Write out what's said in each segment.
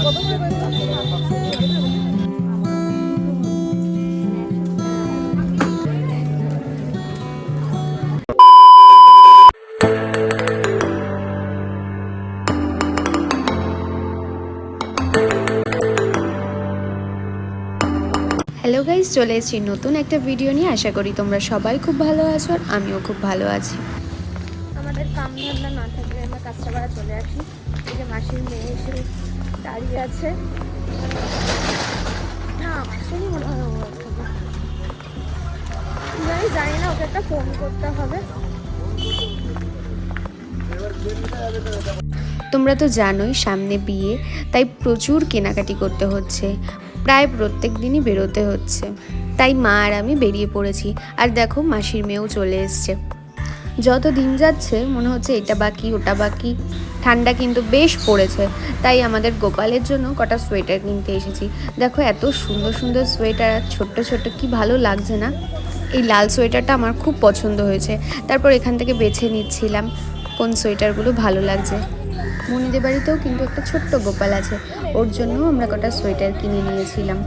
Hello guys, চলে এসেছি নতুন একটা ভিডিও নিয়ে। আশা করি তোমরা সবাই খুব ভালো আছো আর আমিও খুব ভালো আছি। আমাদের কাম ধান্দা না থাকলে আমরা কাজটা করা চলে আসি। এই যে মাসির মেয়ে এসে দাঁড়িয়ে আছে, না আসেনি মনে হয়, জানি না, ওকে একটা ফোন করতে হবে। তোমরা তো জানোই সামনে বিয়ে, তাই প্রচুর কেনাকাটি করতে হচ্ছে, প্রায় প্রত্যেক দিনই বেরোতে হচ্ছে। তাই মা আর আমি বেরিয়ে পড়েছি। আর দেখো মাসির মেয়েও চলে এসছে। যত দিন যাচ্ছে মনে হচ্ছে এটা বাকি ওটা বাকি। ঠান্ডা কিন্তু বেশ পড়েছে, তাই আমাদের গোপালের জন্য কটা সোয়েটার কিনতে এসেছি। দেখো এত সুন্দর সুন্দর সোয়েটার, ছোট্ট ছোট্ট, কি ভালো লাগছে না? এই লাল সোয়েটারটা আমার খুব পছন্দ হয়েছে। তারপর এখান থেকে বেছে নিচ্ছিলাম কোন সোয়েটারগুলো ভালো লাগছে। মনিদের বাড়িতেও কিন্তু একটা ছোট্ট গোপাল আছে, ওর জন্য আমরা কটা সোয়েটার কিনে নিয়েছিলাম।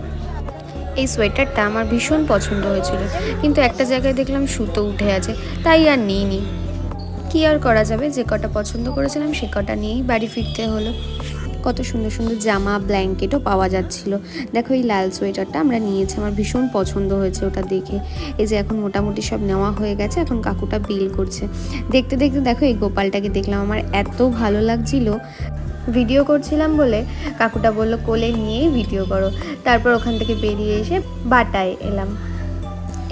এই সোয়েটারটা আমার ভীষণ পছন্দ হয়েছিল, কিন্তু একটা জায়গায় দেখলাম সুতো উঠে আছে, তাই আর নিইনি। কি আর করা যাবে, যে কটা পছন্দ করেছিলাম সে কটা নিয়েই বাড়ি ফিরতে হলো। কত সুন্দর সুন্দর জামা, ব্ল্যাঙ্কেটও পাওয়া যাচ্ছিল। দেখো এই লাল সোয়েটারটা আমরা নিয়েছি, আমার ভীষণ পছন্দ হয়েছে ওটা দেখে। এই যে এখন মোটামুটি সব নেওয়া হয়ে গেছে, এখন কাকুটা বিল করছে। দেখতে দেখতে দেখো এই গোপালটাকে দেখলাম, আমার এত ভালো লাগছিল। ভিডিও করছিলাম বলে কাকুটা বললো কোলে নিয়েই ভিডিও করো। তারপর ওখান থেকে বেরিয়ে এসে বাটায় এলাম।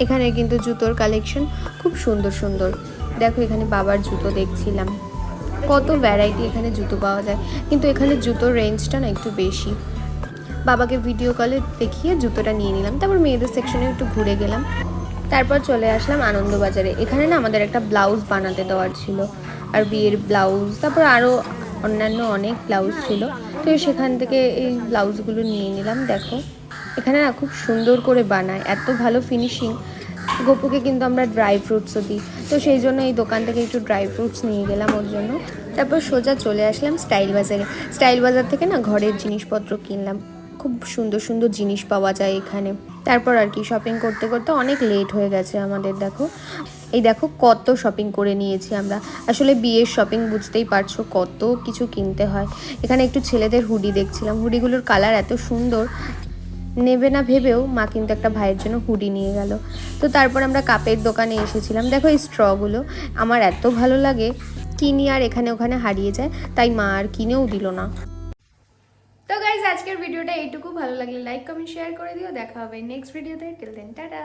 এখানে কিন্তু জুতোর কালেকশন খুব সুন্দর সুন্দর। দেখো এখানে বাবার জুতো দেখছিলাম, কত ভ্যারাইটি এখানে জুতো পাওয়া যায়, কিন্তু এখানে জুতোর রেঞ্জটা না একটু বেশি। বাবাকে ভিডিও কলে দেখিয়ে জুতোটা নিয়ে নিলাম। তারপর মেয়েদের সেকশনে একটু ঘুরে গেলাম। তারপর চলে আসলাম আনন্দবাজারে। এখানে না আমাদের একটা ব্লাউজ বানাতে দেওয়ার ছিল, আর বিয়ের ব্লাউজ, তারপর আরও অন্যান্য অনেক ব্লাউজ ছিল। তো সেখান থেকে এই ব্লাউজগুলো নিয়ে নিলাম। দেখো এখানে না খুব সুন্দর করে বানায়, এত ভালো ফিনিশিং। গপুকে কিন্তু আমরা ড্রাই ফ্রুটসও দিই, তো সেই জন্য এই দোকান থেকে একটু ড্রাই ফ্রুটস নিয়ে গেলাম ওর জন্য। তারপর সোজা চলে আসলাম স্টাইল বাজারে। স্টাইল বাজার থেকে না ঘরের জিনিসপত্র কিনলাম, খুব সুন্দর সুন্দর জিনিস পাওয়া যায় এখানে। তারপর আর কি শপিং করতে করতে অনেক লেট হয়ে গেছে আমাদের। দেখো এই দেখো কত শপিং করে নিয়েছি আমরা। আসলে বিয়ের শপিং বুঝতেই পারছো কত কিছু কিনতে হয়। এখানে একটু ছেলেদের হুডি দেখছিলাম, হুডিগুলোর কালার এত সুন্দর, নেবে না ভেবেও মা কিন্তু একটা ভাইয়ের জন্য হুডি নিয়ে গেল। তো তারপর আমরা কাপের দোকানে এসেছিলাম। দেখো এই স্ট্রগুলো আমার এত ভালো লাগে, কিনি আর এখানে ওখানে হারিয়ে যায়, তাই মা আর কিনেও দিল না। তো গাইজ আজকের ভিডিওটা এইটুকু। ভালো লাগলে লাইক কমেন্ট শেয়ার করে দিও। দেখা হবে নেক্সট ভিডিওতে। Till then tata.